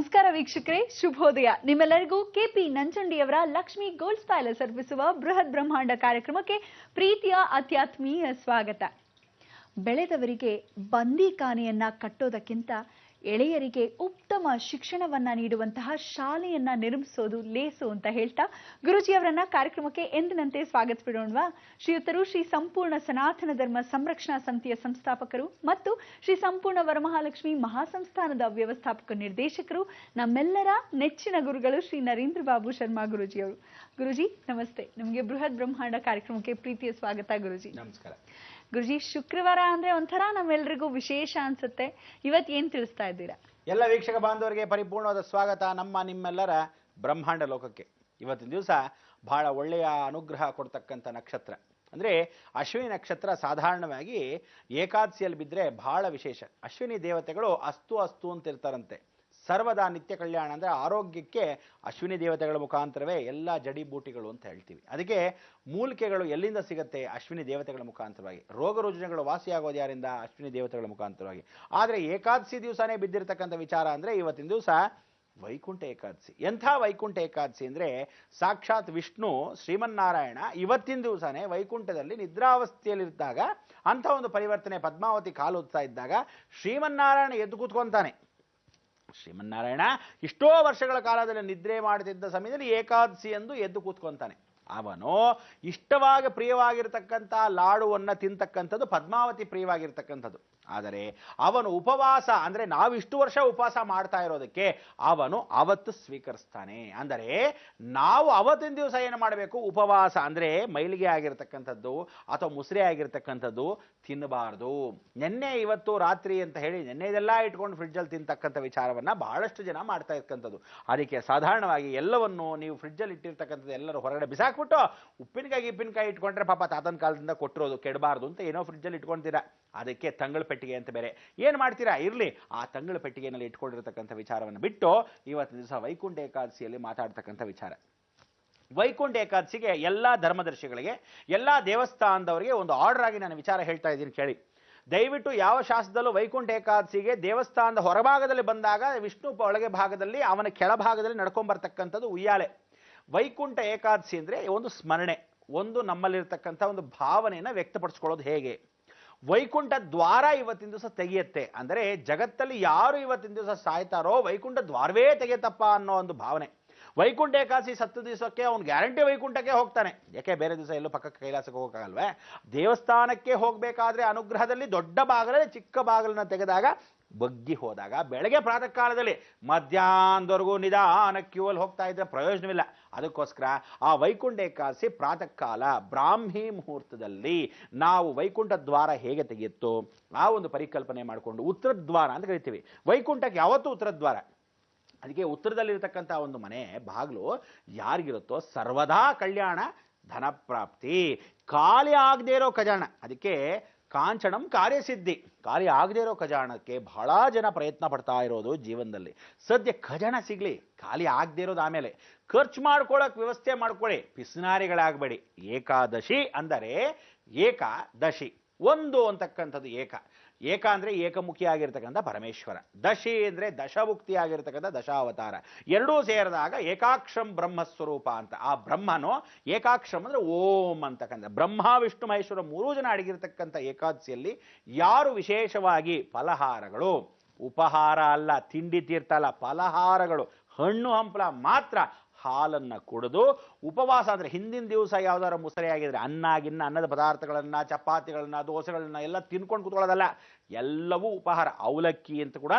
ನಮಸ್ಕಾರ ವೀಕ್ಷಕರೇ, ಶುಭೋದಯ. ನಿಮ್ಮೆಲ್ಲರಿಗೂ ಕೆಪಿ ನಂಜುಂಡಿಯವರ ಲಕ್ಷ್ಮಿ ಗೋಲ್ಡ್ಸ್ ಪ್ಯಾಲೇಸ್ ಅರ್ಪಿಸುವ ಬೃಹತ್ ಬ್ರಹ್ಮಾಂಡ ಕಾರ್ಯಕ್ರಮಕ್ಕೆ ಪ್ರೀತಿಯ ಅತ್ಯಾತ್ಮೀಯ ಸ್ವಾಗತ. ಬೆಳೆದವರಿಗೆ ಬಂದೀಖಾನೆಯನ್ನ ಕಟ್ಟೋದಕ್ಕಿಂತ ಎಳೆಯರಿಗೆ ಉತ್ತಮ ಶಿಕ್ಷಣವನ್ನ ನೀಡುವಂತಹ ಶಾಲೆಯನ್ನ ನಿರ್ಮಿಸೋದು ಲೇಸು ಅಂತ ಹೇಳ್ತಾ ಗುರುಜಿಯವರನ್ನ ಕಾರ್ಯಕ್ರಮಕ್ಕೆ ಎಂದಿನಂತೆ ಸ್ವಾಗತಿಸೋಣವಾ. ಶ್ರೀಯುತರು ಶ್ರೀ ಸಂಪೂರ್ಣ ಸನಾತನ ಧರ್ಮ ಸಂರಕ್ಷಣಾ ಸಮಿತಿಯ ಸಂಸ್ಥಾಪಕರು ಮತ್ತು ಶ್ರೀ ಸಂಪೂರ್ಣ ವರಮಹಾಲಕ್ಷ್ಮಿ ಮಹಾಸಂಸ್ಥಾನದ ವ್ಯವಸ್ಥಾಪಕ ನಿರ್ದೇಶಕರು, ನಮ್ಮೆಲ್ಲರ ನೆಚ್ಚಿನ ಗುರುಗಳು ಶ್ರೀ ನರೇಂದ್ರ ಬಾಬು ಶರ್ಮಾ ಗುರುಜಿಯವರು. ಗುರುಜಿ ನಮಸ್ತೆ. ನಮಗೆ ಬೃಹತ್ ಬ್ರಹ್ಮಾಂಡ ಕಾರ್ಯಕ್ರಮಕ್ಕೆ ಪ್ರೀತಿಯ ಸ್ವಾಗತ ಗುರುಜಿ. ನಮಸ್ಕಾರ ಗುರುಜಿ. ಶುಕ್ರವಾರ ಅಂದ್ರೆ ಒಂಥರ ನಮ್ಮೆಲ್ಲರಿಗೂ ವಿಶೇಷ ಅನ್ಸುತ್ತೆ. ಇವತ್ತು ಏನ್ ತಿಳಿಸ್ತಾ ಇದ್ದೀರಾ? ಎಲ್ಲ ವೀಕ್ಷಕ ಬಾಂಧವರಿಗೆ ಪರಿಪೂರ್ಣವಾದ ಸ್ವಾಗತ ನಮ್ಮ ನಿಮ್ಮೆಲ್ಲರ ಬ್ರಹ್ಮಾಂಡ ಲೋಕಕ್ಕೆ. ಇವತ್ತಿನ ದಿವಸ ಬಹಳ ಒಳ್ಳೆಯ ಅನುಗ್ರಹ ಕೊಡ್ತಕ್ಕಂಥ ನಕ್ಷತ್ರ ಅಂದ್ರೆ ಅಶ್ವಿನಿ ನಕ್ಷತ್ರ. ಸಾಧಾರಣವಾಗಿ ಏಕಾದಶಿಯಲ್ಲಿ ಬಿದ್ದರೆ ಬಹಳ ವಿಶೇಷ. ಅಶ್ವಿನಿ ದೇವತೆಗಳು ಅಸ್ತು ಅಸ್ತು ಅಂತ ಇರ್ತಾರಂತೆ. ಸರ್ವದಾ ನಿತ್ಯ ಕಲ್ಯಾಣ ಅಂದರೆ ಆರೋಗ್ಯಕ್ಕೆ ಅಶ್ವಿನಿ ದೇವತೆಗಳ ಮುಖಾಂತರವೇ ಎಲ್ಲ ಜಡಿಬೂಟಿಗಳು ಅಂತ ಹೇಳ್ತೀವಿ. ಅದಕ್ಕೆ ಮೂಲಿಕೆಗಳು ಎಲ್ಲಿಂದ ಸಿಗುತ್ತೆ? ಅಶ್ವಿನಿ ದೇವತೆಗಳ ಮುಖಾಂತರವಾಗಿ. ರೋಗ ರುಜಿನಗಳು ವಾಸಿಯಾಗೋದು ಯಾರಿಂದ? ಅಶ್ವಿನಿ ದೇವತೆಗಳ ಮುಖಾಂತರವಾಗಿ. ಆದರೆ ಏಕಾದಶಿ ದಿವಸನೇ ಬಿದ್ದಿರತಕ್ಕಂಥ ವಿಚಾರ ಅಂದರೆ ಇವತ್ತಿನ ದಿವಸ ವೈಕುಂಠ ಏಕಾದಶಿ. ಎಂಥ ವೈಕುಂಠ ಏಕಾದಶಿ ಅಂದರೆ ಸಾಕ್ಷಾತ್ ವಿಷ್ಣು ಶ್ರೀಮನ್ನಾರಾಯಣ ಇವತ್ತಿನ ದಿವಸನೇ ವೈಕುಂಠದಲ್ಲಿ ನಿದ್ರಾವಸ್ಥೆಯಲ್ಲಿದ್ದಾಗ ಅಂಥ ಒಂದು ಪರಿವರ್ತನೆ. ಪದ್ಮಾವತಿ ಕಾಲು ಹೊತ್ತಾ ಇದ್ದಾಗ ಶ್ರೀಮನ್ನಾರಾಯಣ ಎದ್ದು ಕೂತ್ಕೊಂತಾನೆ. ಶ್ರೀಮನ್ನಾರಾಯಣ ಇಷ್ಟೋ ವರ್ಷಗಳ ಕಾಲದಲ್ಲಿ ನಿದ್ರೆ ಮಾಡುತ್ತಿದ್ದ ಸಮಯದಲ್ಲಿ ಏಕಾದಶಿ ಎಂದು ಎದ್ದು ಕೂತ್ಕೊಂತಾನೆ. ಅವನು ಇಷ್ಟವಾಗಿ ಪ್ರಿಯವಾಗಿರ್ತಕ್ಕಂಥ ಲಾಡುವನ್ನು ತಿಂತಕ್ಕಂಥದ್ದು ಪದ್ಮಾವತಿ ಪ್ರಿಯವಾಗಿರ್ತಕ್ಕಂಥದ್ದು. ಆದರೆ ಅವನು ಉಪವಾಸ ಅಂದರೆ ನಾವು ಇಷ್ಟು ವರ್ಷ ಉಪವಾಸ ಮಾಡ್ತಾ ಇರೋದಕ್ಕೆ ಅವನು ಅವತ್ತು ಸ್ವೀಕರಿಸ್ತಾನೆ. ಅಂದರೆ ನಾವು ಅವತ್ತಿನ ದಿವಸ ಏನು ಮಾಡಬೇಕು? ಉಪವಾಸ ಅಂದರೆ ಮೈಲಿಗೆ ಆಗಿರ್ತಕ್ಕಂಥದ್ದು ಅಥವಾ ಮುಸ್ರೆ ಆಗಿರ್ತಕ್ಕಂಥದ್ದು ತಿನ್ನಬಾರ್ದು. ನೆನ್ನೆ ಇವತ್ತು ರಾತ್ರಿ ಅಂತ ಹೇಳಿ ನೆನ್ನೆ ಇದೆಲ್ಲ ಇಟ್ಕೊಂಡು ಫ್ರಿಡ್ಜಲ್ಲಿ ತಿಂತಕ್ಕಂಥ ವಿಚಾರವನ್ನು ಬಹಳಷ್ಟು ಜನ ಮಾಡ್ತಾ ಇರ್ತಕ್ಕಂಥದ್ದು. ಅದಕ್ಕೆ ಸಾಧಾರಣವಾಗಿ ಎಲ್ಲವನ್ನು ನೀವು ಫ್ರಿಡ್ಜಲ್ಲಿ ಇಟ್ಟಿರ್ತಕ್ಕಂಥದ್ದು ಎಲ್ಲರೂ ಹೊರಗಡೆ ಬಿಸಾಕ್ಬಿಟ್ಟು ಉಪ್ಪಿನಕಾಯಿ ಇಟ್ಕೊಂಡ್ರೆ ಪಾಪ ತಾತನ ಕಾಲದಿಂದ ಕೊಟ್ಟಿರೋದು ಕೆಡಬಾರ್ದು ಅಂತ ಏನೋ ಫ್ರಿಡ್ಜಲ್ಲಿ ಇಟ್ಕೊಳ್ತೀರಾ. ಅದಕ್ಕೆ ತಂಗಳ ಪೆಟ್ಟಿಗೆ ಅಂತ ಬೇರೆ ಏನು ಮಾಡ್ತೀರಾ? ಇರಲಿ, ಆ ತಂಗಳ ಪೆಟ್ಟಿಗೆನಲ್ಲಿ ಇಟ್ಕೊಂಡಿರ್ತಕ್ಕಂಥ ವಿಚಾರವನ್ನು ಬಿಟ್ಟು ಇವತ್ತಿನ ದಿವಸ ವೈಕುಂಠ ಏಕಾದಶಿಯಲ್ಲಿ ಮಾತಾಡ್ತಕ್ಕಂಥ ವಿಚಾರ. ವೈಕುಂಠ ಏಕಾದಶಿಗೆ ಎಲ್ಲ ಧರ್ಮದರ್ಶಿಗಳಿಗೆ, ಎಲ್ಲ ದೇವಸ್ಥಾನದವರಿಗೆ ಒಂದು ಆರ್ಡರ್ ಆಗಿ ನಾನು ವಿಚಾರ ಹೇಳ್ತಾ ಇದ್ದೀನಿ ಕೇಳಿ. ದಯವಿಟ್ಟು ಯಾವ ಶಾಸ್ತ್ರದಲ್ಲೂ ವೈಕುಂಠ ಏಕಾದಶಿಗೆ ದೇವಸ್ಥಾನದ ಹೊರಭಾಗದಲ್ಲಿ ಬಂದಾಗ ವಿಷ್ಣು ಒಳಗೆ ಭಾಗದಲ್ಲಿ ಅವನ ಕೆಳಭಾಗದಲ್ಲಿ ನಡ್ಕೊಂಡ್ಬರ್ತಕ್ಕಂಥದ್ದು ಉಯ್ಯಾಲೆ. ವೈಕುಂಠ ಏಕಾದಶಿ ಅಂದರೆ ಒಂದು ಸ್ಮರಣೆ, ಒಂದು ನಮ್ಮಲ್ಲಿರ್ತಕ್ಕಂಥ ಒಂದು ಭಾವನೆಯನ್ನು ವ್ಯಕ್ತಪಡಿಸ್ಕೊಳ್ಳೋದು ಹೇಗೆ. ವೈಕುಂಠ ದ್ವಾರ ಇವತ್ತಿನ ದಿವಸ ತೆಗೆಯುತ್ತೆ ಅಂದರೆ ಜಗತ್ತಲ್ಲಿ ಯಾರು ಇವತ್ತಿನ ದಿವಸ ಸಾಯ್ತಾರೋ ವೈಕುಂಠ ದ್ವಾರವೇ ತೆಗೆಯತ್ತಪ್ಪ ಅನ್ನೋ ಒಂದು ಭಾವನೆ. ವೈಕುಂಠ ಏಕಾದಶಿ 10 ದಿವಸಕ್ಕೆ ಅವನು ಗ್ಯಾರಂಟಿ ವೈಕುಂಠಕ್ಕೆ ಹೋಗ್ತಾನೆ. ಯಾಕೆ ಬೇರೆ ದಿವಸ ಎಲ್ಲೂ ಪಕ್ಕಕ್ಕೆ ಕೈಲಾಸಕ್ಕೆ ಹೋಗೋಕ್ಕಾಗಲ್ವೇ? ದೇವಸ್ಥಾನಕ್ಕೆ ಹೋಗಬೇಕಾದ್ರೆ ಅನುಗ್ರಹದಲ್ಲಿ ದೊಡ್ಡ ಬಾಗಿಲಲ್ಲಿ ಚಿಕ್ಕ ಬಾಗಿಲನ್ನ ತೆಗೆದಾಗ ಬಗ್ಗಿ ಹೋದಾಗ ಬೆಳಗ್ಗೆ ಪ್ರಾತಃ ಕಾಲದಲ್ಲಿ ಮಧ್ಯಾಹ್ನದವರೆಗೂ ನಿಧಾನ ಕ್ಯೂವಲ್ಲಿ ಹೋಗ್ತಾ ಇದ್ರೆ ಪ್ರಯೋಜನವಿಲ್ಲ. ಅದಕ್ಕೋಸ್ಕರ ಆ ವೈಕುಂಠ ಏಕಾದಶಿ ಪ್ರಾತಃ ಕಾಲ ಬ್ರಾಹ್ಮಿ ಮುಹೂರ್ತದಲ್ಲಿ ನಾವು ವೈಕುಂಠ ದ್ವಾರ ಹೇಗೆ ತೆಗೆಯುತ್ತೋ ಆ ಒಂದು ಪರಿಕಲ್ಪನೆ ಮಾಡಿಕೊಂಡು ಉತ್ತರ ದ್ವಾರ ಅಂತ ಕರಿತೀವಿ. ವೈಕುಂಠಕ್ಕೆ ಯಾವತ್ತೂ ಉತ್ತರ ದ್ವಾರ. ಅದಕ್ಕೆ ಉತ್ತರದಲ್ಲಿರ್ತಕ್ಕಂಥ ಒಂದು ಮನೆ ಬಾಗಿಲು ಯಾರಿಗಿರುತ್ತೋ ಸರ್ವದಾ ಕಲ್ಯಾಣ, ಧನಪ್ರಾಪ್ತಿ, ಖಾಲಿ ಆಗದೆ ಇರೋ ಖಜಾನ. ಅದಕ್ಕೆ ಕಾಂಚನಂ ಕಾರ್ಯಸಿದ್ಧಿ. ಖಾಲಿ ಆಗದೆ ಇರೋ ಖಜಾನಕ್ಕೆ ಬಹಳ ಜನ ಪ್ರಯತ್ನ ಪಡ್ತಾ ಇರೋದು ಜೀವನದಲ್ಲಿ. ಸದ್ಯ ಖಜಾನ ಸಿಗ್ಲಿ, ಖಾಲಿ ಆಗದೆ ಇರೋದು ಆಮೇಲೆ. ಖರ್ಚು ಮಾಡ್ಕೊಳ್ಳೋಕೆ ವ್ಯವಸ್ಥೆ ಮಾಡ್ಕೊಳ್ಳಿ, ಪಿಸ್ನಾರಿಗಳಾಗಬೇಡಿ. ಏಕಾದಶಿ ಅಂದರೆ ಏಕಾದಶಿ ಒಂದು ಅಂತಕ್ಕಂಥದ್ದು. ಏಕ ಅಂದರೆ ಏಕಮುಖಿ ಆಗಿರ್ತಕ್ಕಂಥ ಪರಮೇಶ್ವರ. ದಶಿ ಅಂದರೆ ದಶಮುಕ್ತಿ ಆಗಿರ್ತಕ್ಕಂಥ ದಶಾವತಾರ. ಎರಡೂ ಸೇರಿದಾಗ ಏಕಾಕ್ಷಂ ಬ್ರಹ್ಮಸ್ವರೂಪ ಅಂತ. ಆ ಬ್ರಹ್ಮನು ಏಕಾಕ್ಷಂ ಅಂದರೆ ಓಂ ಅಂತಕ್ಕಂಥ. ಬ್ರಹ್ಮ ವಿಷ್ಣು ಮಹೇಶ್ವರ 3 ಜನ ಅಡಗಿರ್ತಕ್ಕಂಥ ಏಕಾದಶಿಯಲ್ಲಿ ಯಾರು ವಿಶೇಷವಾಗಿ ಫಲಹಾರಗಳು, ಉಪಹಾರ ಅಲ್ಲ, ತಿಂಡಿ ತೀರ್ಥ ಅಲ್ಲ, ಫಲಹಾರಗಳು, ಹಣ್ಣು ಹಂಪಲ ಮಾತ್ರ ಹಾಲನ್ನು ಕುಡಿದು ಉಪವಾಸ ಅಂದರೆ ಹಿಂದಿನ ದಿವಸ ಯಾವ್ದಾದ್ರು ಮುಸರೆ ಆಗಿದ್ರೆ ಅನ್ನದ ಪದಾರ್ಥಗಳನ್ನು, ಚಪಾತಿಗಳನ್ನ, ದೋಸೆಗಳನ್ನ ಎಲ್ಲ ತಿನ್ಕೊಂಡು ಕೂತ್ಕೊಳ್ಳೋದಲ್ಲ, ಎಲ್ಲವೂ ಉಪಹಾರ. ಅವಲಕ್ಕಿ ಅಂತ ಕೂಡ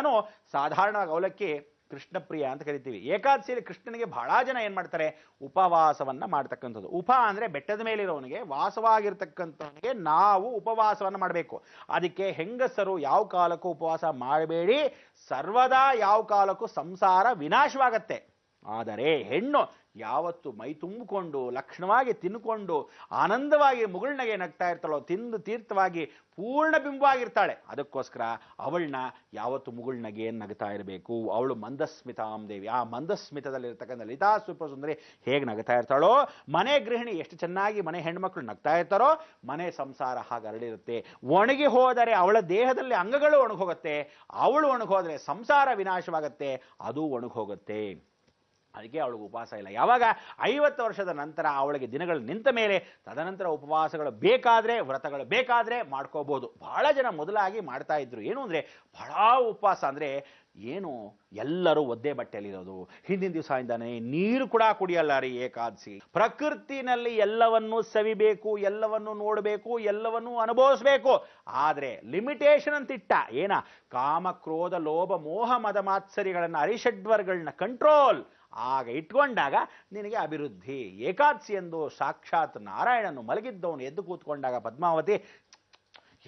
ಸಾಧಾರಣವಾಗಿ ಅವಲಕ್ಕಿ ಕೃಷ್ಣಪ್ರಿಯ ಅಂತ ಕರಿತೀವಿ. ಏಕಾದಶಿಯಲ್ಲಿ ಕೃಷ್ಣನಿಗೆ ಬಹಳ ಜನ ಏನು ಮಾಡ್ತಾರೆ? ಉಪವಾಸವನ್ನು ಮಾಡ್ತಕ್ಕಂಥದ್ದು. ಅಂದರೆ ಬೆಟ್ಟದ ಮೇಲಿರೋವನಿಗೆ, ವಾಸವಾಗಿರ್ತಕ್ಕಂಥವನಿಗೆ ನಾವು ಉಪವಾಸವನ್ನು ಮಾಡಬೇಕು. ಅದಕ್ಕೆ ಹೆಂಗಸರು ಯಾವ ಕಾಲಕ್ಕೂ ಉಪವಾಸ ಮಾಡಬೇಡಿ. ಸರ್ವದಾ ಯಾವ ಕಾಲಕ್ಕೂ ಸಂಸಾರ ವಿನಾಶವಾಗತ್ತೆ. ಆದರೆ ಹೆಣ್ಣು ಯಾವತ್ತು ಮೈ ತುಂಬಿಕೊಂಡು ಲಕ್ಷಣವಾಗಿ ತಿನ್ಕೊಂಡು ಆನಂದವಾಗಿ ಮುಗುಳ್ನಗೆ ನಗ್ತಾ ಇರ್ತಾಳೋ, ತಿಂದು ತೀರ್ಥವಾಗಿ ಪೂರ್ಣ ಬಿಂಬವಾಗಿರ್ತಾಳೆ. ಅದಕ್ಕೋಸ್ಕರ ಅವಳನ್ನ ಯಾವತ್ತು ಮುಗುಳ್ನಗೆಯನ್ನು ನಗ್ತಾ ಇರಬೇಕು. ಅವಳು ಮಂದಸ್ಮಿತಾಂ ದೇವಿ. ಆ ಮಂದಸ್ಮಿತದಲ್ಲಿರ್ತಕ್ಕಂಥ ಲಲಿತಾ ಸುಪ್ರಸುಂದರಿ ಹೇಗೆ ನಗ್ತಾ ಇರ್ತಾಳೋ, ಮನೆ ಗೃಹಿಣಿ ಎಷ್ಟು ಚೆನ್ನಾಗಿ ಮನೆ ಹೆಣ್ಮಕ್ಳು ನಗ್ತಾ ಇರ್ತಾರೋ ಮನೆ ಸಂಸಾರ ಹಾಗೆ ಹರಡಿರುತ್ತೆ. ಒಣಗಿ ಹೋದರೆ ಅವಳ ದೇಹದಲ್ಲಿ ಅಂಗಗಳು ಒಣಗೋಗುತ್ತೆ, ಅವಳು ಒಣಗೋದ್ರೆ ಸಂಸಾರ ವಿನಾಶವಾಗುತ್ತೆ, ಅದು ಒಣಗೋಗುತ್ತೆ. ಅದಕ್ಕೆ ಅವಳಿಗೆ ಉಪವಾಸ ಇಲ್ಲ. ಯಾವಾಗ 50 ವರ್ಷದ ನಂತರ ಅವಳಿಗೆ ದಿನಗಳು ನಿಂತ ಮೇಲೆ ತದನಂತರ ಉಪವಾಸಗಳು ಬೇಕಾದರೆ, ವ್ರತಗಳು ಬೇಕಾದರೆ ಮಾಡ್ಕೋಬಹುದು. ಬಹಳ ಜನ ಮೊದಲಾಗಿ ಮಾಡ್ತಾ ಇದ್ರು. ಏನು ಅಂದರೆ ಬಹಳ ಉಪವಾಸ ಅಂದರೆ ಏನು, ಎಲ್ಲರೂ ಒದ್ದೆ ಬಟ್ಟೆಯಲ್ಲಿರೋದು, ಹಿಂದಿನ ದಿವಸದಿಂದಾನೆ ನೀರು ಕೂಡ ಕುಡಿಯಲ್ಲ ರೀ ಏಕಾದಶಿ. ಪ್ರಕೃತಿನಲ್ಲಿ ಎಲ್ಲವನ್ನೂ ಸವಿಬೇಕು, ಎಲ್ಲವನ್ನೂ ನೋಡಬೇಕು, ಎಲ್ಲವನ್ನೂ ಅನುಭವಿಸ್ಬೇಕು. ಆದರೆ ಲಿಮಿಟೇಷನ್ ಅಂತಿಟ್ಟ ಏನ, ಕಾಮ ಕ್ರೋಧ ಲೋಭ ಮೋಹ ಮದ ಮಾತ್ಸರಿಗಳನ್ನ ಅರಿಷಡ್ವರ್ಗಳನ್ನ ಕಂಟ್ರೋಲ್ ಆಗ ಇಟ್ಕೊಂಡಾಗ ನಿನಗೆ ಅಭಿವೃದ್ಧಿ. ಏಕಾದಶಿ ಎಂದು ಸಾಕ್ಷಾತ್ ನಾರಾಯಣನು ಮಲಗಿದ್ದವನು ಎದ್ದು ಕೂತ್ಕೊಂಡಾಗ ಪದ್ಮಾವತಿ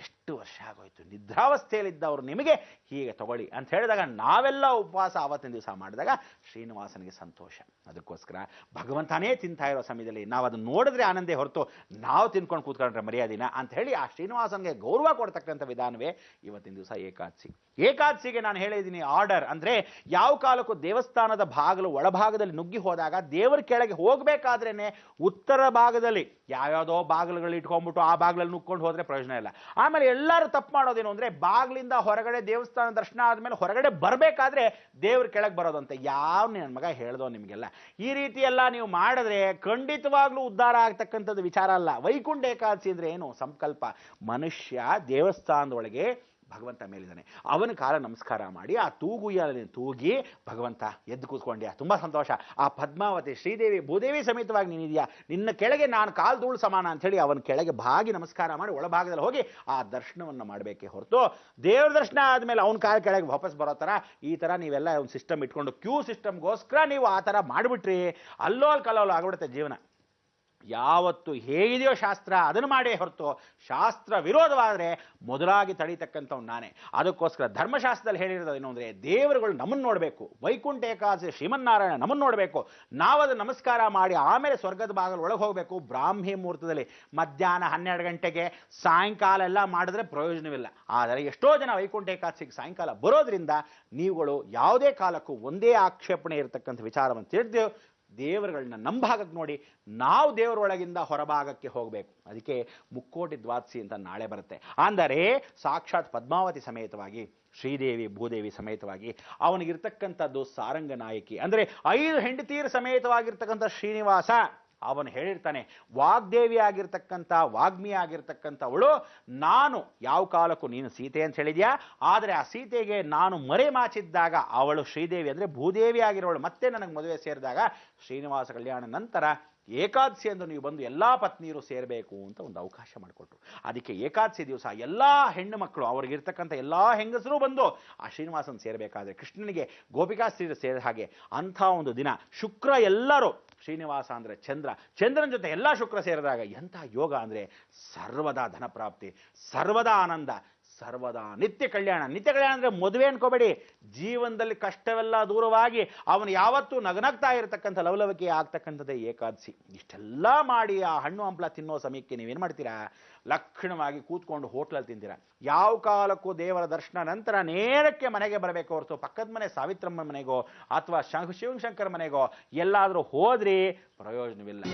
ಎಷ್ಟು ವರ್ಷ ಆಗೋಯ್ತು, ನಿದ್ರಾವಸ್ಥೆಯಲ್ಲಿದ್ದವರು ನಿಮಗೆ ಹೀಗೆ ತಗೊಳ್ಳಿ ಅಂತ ಹೇಳಿದಾಗ ನಾವೆಲ್ಲ ಉಪವಾಸ ಆವತ್ತಿನ ದಿವಸ ಮಾಡಿದಾಗ ಶ್ರೀನಿವಾಸನಿಗೆ ಸಂತೋಷ. ಅದಕ್ಕೋಸ್ಕರ ಭಗವಂತನೇ ತಿಂತಾ ಇರೋ ಸಮಯದಲ್ಲಿ ನಾವು ಅದನ್ನು ನೋಡಿದ್ರೆ ಆನಂದೇ ಹೊರತು ನಾವು ತಿನ್ಕೊಂಡು ಕೂತ್ಕೊಂಡ್ರೆ ಮರ್ಯಾದಿನ ಅಂತ ಹೇಳಿ ಆ ಶ್ರೀನಿವಾಸನಿಗೆ ಗೌರವ ಕೊಡ್ತಕ್ಕಂಥ ವಿಧಾನವೇ ಇವತ್ತಿನ ದಿವಸ ಏಕಾದಶಿ. ಏಕಾದಶಿಗೆ ನಾನು ಹೇಳಿದ್ದೀನಿ ಆರ್ಡರ್ ಅಂದರೆ ಯಾವ ಕಾಲಕ್ಕೂ ದೇವಸ್ಥಾನದ ಬಾಗಿಲು ಒಳಭಾಗದಲ್ಲಿ ನುಗ್ಗಿ ಹೋದಾಗ ದೇವರ ಕೆಳಗೆ ಹೋಗಬೇಕಾದ್ರೇನೆ ಉತ್ತರ ಭಾಗದಲ್ಲಿ ಯಾವ್ಯಾವುದೋ ಬಾಗಿಲುಗಳು ಇಟ್ಕೊಂಡ್ಬಿಟ್ಟು ಆ ಬಾಗಿಲಲ್ಲಿ ನುಗ್ಕೊಂಡು ಹೋದ್ರೆ ಪ್ರಯೋಜನ ಇಲ್ಲ. ಆಮೇಲೆ ಎಲ್ಲರೂ ತಪ್ಪು ಮಾಡೋದೇನು ಅಂದರೆ ಬಾಗಿಲಿಂದ ಹೊರಗಡೆ ದೇವಸ್ಥಾನ ದರ್ಶನ ಆದಮೇಲೆ ಹೊರಗಡೆ ಬರಬೇಕಾದ್ರೆ ದೇವ್ರ ಕೆಳಗೆ ಬರೋದಂತೆ. ಯಾವ ನನ್ನ ಮಗ ಹೇಳ್ದೋ ನಿಮಗೆಲ್ಲ ಈ ರೀತಿ ಎಲ್ಲ ನೀವು ಮಾಡಿದ್ರೆ ಖಂಡಿತವಾಗ್ಲೂ ಉದ್ಧಾರ ಆಗ್ತಕ್ಕಂಥದ್ದು ವಿಚಾರ ಅಲ್ಲ. ವೈಕುಂಠ ಏಕಾದಶಿ ಅಂದ್ರೆ ಏನು, ಸಂಕಲ್ಪ. ಮನುಷ್ಯ ದೇವಸ್ಥಾನದೊಳಗೆ ಭಗವಂತ ಮೇಲಿದ್ದಾನೆ, ಅವನ ಕಾಲ ನಮಸ್ಕಾರ ಮಾಡಿ ಆ ತೂಗುಯ್ಯಲ್ಲಿ ತೂಗಿ ಭಗವಂತ ಎದ್ದು ಕೂತ್ಕೊಂಡ್ಯಾ, ತುಂಬ ಸಂತೋಷ. ಆ ಪದ್ಮಾವತಿ ಶ್ರೀದೇವಿ ಭೂದೇವಿ ಸಮೇತವಾಗಿ ನೀನಿದೆಯಾ, ನಿನ್ನ ಕೆಳಗೆ ನಾನು ಕಾಲು ಧೂಳು ಸಮಾನ ಅಂಥೇಳಿ ಅವನ ಕೆಳಗೆ ಭಾಗಿ ನಮಸ್ಕಾರ ಮಾಡಿ ಒಳಭಾಗದಲ್ಲಿ ಹೋಗಿ ಆ ದರ್ಶನವನ್ನು ಮಾಡಬೇಕೇ ಹೊರತು ದೇವ್ರ ದರ್ಶನ ಆದಮೇಲೆ ಅವನ ಕಾಲ ಕೆಳಗೆ ವಾಪಸ್ ಬರೋ ಥರ ಈ ಥರ ನೀವೆಲ್ಲ ಒಂದು ಸಿಸ್ಟಮ್ ಇಟ್ಕೊಂಡು ಕ್ಯೂ ಸಿಸ್ಟಮ್ಗೋಸ್ಕರ ನೀವು ಆ ಥರ ಮಾಡಿಬಿಟ್ರಿ ಅಲ್ಲೋ ಕಲ್ಲೋಲ್ ಆಗ್ಬಿಡುತ್ತೆ ಜೀವನ. ಯಾವತ್ತು ಹೇಗಿದೆಯೋ ಶಾಸ್ತ್ರ ಅದನ್ನು ಮಾಡೇ ಹೊರತು ಶಾಸ್ತ್ರ ವಿರೋಧವಾದರೆ ಮೊದಲಾಗಿ ತಡೀತಕ್ಕಂಥವ್ನು ನಾನೇ. ಅದಕ್ಕೋಸ್ಕರ ಧರ್ಮಶಾಸ್ತ್ರದಲ್ಲಿ ಹೇಳಿರೋದು ಏನು ಅಂದರೆ ದೇವರುಗಳು ನಮ್ಮನ್ನು ನೋಡಬೇಕು. ವೈಕುಂಠ ಏಕಾದಶಿ ಶ್ರೀಮನ್ನಾರಾಯಣ ನಮ್ಮನ್ನು ನೋಡಬೇಕು. ನಾವು ಅದನ್ನು ನಮಸ್ಕಾರ ಮಾಡಿ ಆಮೇಲೆ ಸ್ವರ್ಗದ ಭಾಗದಲ್ಲಿ ಒಳಗೆ ಹೋಗಬೇಕು. ಬ್ರಾಹ್ಮಿ ಮುಹೂರ್ತದಲ್ಲಿ ಮಧ್ಯಾಹ್ನ 12 ಗಂಟೆಗೆ ಸಾಯಂಕಾಲ ಎಲ್ಲ ಮಾಡಿದ್ರೆ ಪ್ರಯೋಜನವಿಲ್ಲ. ಆದರೆ ಎಷ್ಟೋ ಜನ ವೈಕುಂಠ ಏಕಾದಶಿಗೆ ಸಾಯಂಕಾಲ ಬರೋದ್ರಿಂದ ನೀವುಗಳು ಯಾವುದೇ ಕಾಲಕ್ಕೂ ಒಂದೇ ಆಕ್ಷೇಪಣೆ ಇರತಕ್ಕಂಥ ವಿಚಾರವನ್ನು ತಿಳಿದು ದೇವರುಗಳನ್ನ ನಮ್ಮ ಭಾಗಕ್ಕೆ ನೋಡಿ ನಾವು ದೇವರೊಳಗಿಂದ ಹೊರಭಾಗಕ್ಕೆ ಹೋಗಬೇಕು. ಅದಕ್ಕೆ ಮುಕ್ಕೋಟಿ ದ್ವಾದಶಿ ಅಂತ ನಾಳೆ ಬರುತ್ತೆ. ಅಂದರೆ ಸಾಕ್ಷಾತ್ ಪದ್ಮಾವತಿ ಸಮೇತವಾಗಿ ಶ್ರೀದೇವಿ ಭೂದೇವಿ ಸಮೇತವಾಗಿ ಅವನಿಗಿರ್ತಕ್ಕಂಥದ್ದು ಸಾರಂಗ ನಾಯಕಿ ಅಂದರೆ 5 ಹೆಂಡತಿಯರ ಸಮೇತವಾಗಿರ್ತಕ್ಕಂಥ ಶ್ರೀನಿವಾಸ. ಅವನು ಹೇಳಿರ್ತಾನೆ, ವಾಗ್ದೇವಿ ಆಗಿರ್ತಕ್ಕಂಥ ವಾಗ್ಮಿ ಆಗಿರ್ತಕ್ಕಂಥವಳು ನಾನು ಯಾವ ಕಾಲಕ್ಕೂ ನೀನು ಸೀತೆ ಅಂತ ಹೇಳಿದ್ಯಾ, ಆದರೆ ಆ ಸೀತೆಗೆ ನಾನು ಮರೆ ಮಾಚಿದ್ದಾಗ ಅವಳು ಶ್ರೀದೇವಿ ಅಂದರೆ ಭೂದೇವಿ ಆಗಿರೋಳು ಮತ್ತೆ ನನಗೆ ಮದುವೆ ಸೇರಿದಾಗ ಶ್ರೀನಿವಾಸ ಕಲ್ಯಾಣ ನಂತರ ಏಕಾದಶಿ ಎಂದು ನೀವು ಬಂದು ಎಲ್ಲ ಪತ್ನಿಯರು ಸೇರಬೇಕು ಅಂತ ಒಂದು ಅವಕಾಶ ಮಾಡಿಕೊಟ್ರು. ಅದಕ್ಕೆ ಏಕಾದಶಿ ದಿವಸ ಎಲ್ಲ ಹೆಣ್ಣು ಮಕ್ಕಳು ಅವ್ರಿಗಿರ್ತಕ್ಕಂಥ ಎಲ್ಲ ಹೆಂಗಸರು ಬಂದು ಆ ಶ್ರೀನಿವಾಸನ ಸೇರಬೇಕಾದ್ರೆ ಕೃಷ್ಣನಿಗೆ ಗೋಪಿಕಾಸ್ತ್ರೀಯರು ಸೇರಿದ ಹಾಗೆ ಅಂಥ ಒಂದು ದಿನ ಶುಕ್ರ ಎಲ್ಲರೂ ಶ್ರೀನಿವಾಸ ಅಂದರೆ ಚಂದ್ರ, ಚಂದ್ರನ ಜೊತೆ ಎಲ್ಲ ಶುಕ್ರ ಸೇರಿದಾಗ ಎಂಥ ಯೋಗ ಅಂದರೆ ಸರ್ವದಾ ಧನ ಪ್ರಾಪ್ತಿ, ಸರ್ವದಾ ಆನಂದ, ಸರ್ವದಾ ನಿತ್ಯ ಕಲ್ಯಾಣ. ನಿತ್ಯ ಕಲ್ಯಾಣ ಅಂದರೆ ಮದುವೆ ಅನ್ಕೋಬೇಡಿ, ಜೀವನದಲ್ಲಿ ಕಷ್ಟವೆಲ್ಲ ದೂರವಾಗಿ ಅವನು ಯಾವತ್ತೂ ನಗನಗ್ತಾ ಇರತಕ್ಕಂಥ ಲವಲವಿಕೆ ಆಗ್ತಕ್ಕಂಥದ್ದೇ ಏಕಾದಶಿ. ಇಷ್ಟೆಲ್ಲ ಮಾಡಿ ಆ ಹಣ್ಣು ಹಂಪಲ ತಿನ್ನೋ ಸಮಯಕ್ಕೆ ನೀವೇನು ಮಾಡ್ತೀರಾ, ಲಕ್ಷಣವಾಗಿ ಕೂತ್ಕೊಂಡು ಹೋಟ್ಲಲ್ಲಿ ತಿಂತೀರಾ. ಯಾವ ಕಾಲಕ್ಕೂ ದೇವರ ದರ್ಶನ ನಂತರ ನೇರಕ್ಕೆ ಮನೆಗೆ ಬರಬೇಕು ಹೊರತು ಪಕ್ಕದ ಮನೆ ಸಾವಿತ್ರಮ್ಮ ಮನೆಗೋ ಅಥವಾ ಶಿವಶಂಕರ ಮನೆಗೋ ಎಲ್ಲಾದರೂ ಹೋದ್ರಿ ಪ್ರಯೋಜನವಿಲ್ಲ.